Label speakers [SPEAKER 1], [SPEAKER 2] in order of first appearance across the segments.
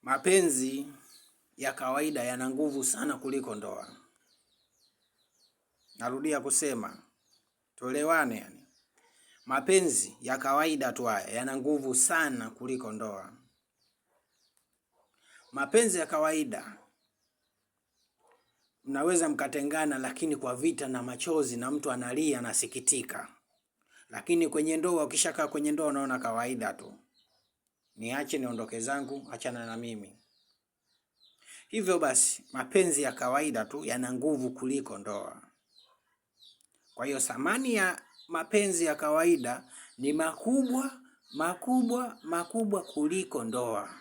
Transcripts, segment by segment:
[SPEAKER 1] Mapenzi ya kawaida yana nguvu sana kuliko ndoa. Narudia kusema, tuelewane yani. Mapenzi ya kawaida tu haya yana nguvu sana kuliko ndoa. Mapenzi ya kawaida mnaweza mkatengana, lakini kwa vita na machozi, na mtu analia na sikitika. Lakini kwenye ndoa, ukishakaa kwenye ndoa unaona kawaida tu. Niache niondoke zangu, achana na mimi. Hivyo basi, mapenzi ya kawaida tu yana nguvu kuliko ndoa. Kwa hiyo thamani ya mapenzi ya kawaida ni makubwa kuliko ndoa.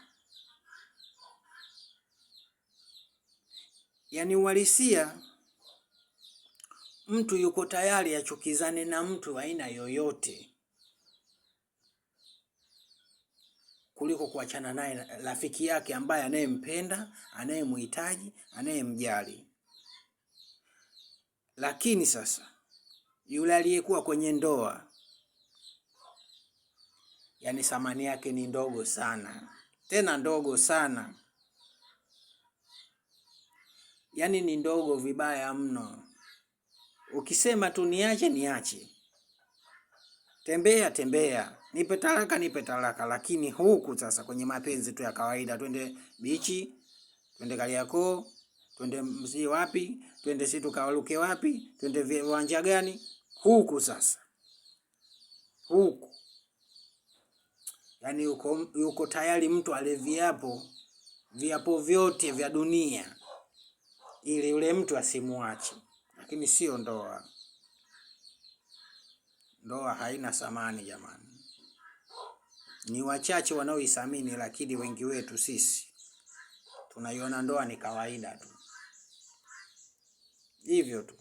[SPEAKER 1] Yaani uhalisia, mtu yuko tayari achukizane na mtu aina yoyote kuliko kuachana naye rafiki yake ambaye anayempenda, anayemhitaji, anayemjali. Lakini sasa yule aliyekuwa kwenye ndoa, yani thamani yake ni ndogo sana. Tena ndogo sana. Yani ni ndogo vibaya mno. Ukisema tu niache. Tembea. Nipe talaka. Lakini huku sasa kwenye mapenzi tu ya kawaida, twende bichi, twende Kariakoo, twende msi wapi, twende si tukawaluke wapi, twende viwanja gani? Huku sasa. Yani yuko tayari mtu ale viapo vyote vya dunia ili yule mtu asimuache. Lakini sio ndoa. Ndoa haina thamani jamani. Ni wachache wanaoithamini, lakini wengi wetu sisi tunaiona ndoa ni kawaida tu. Hivyo tu.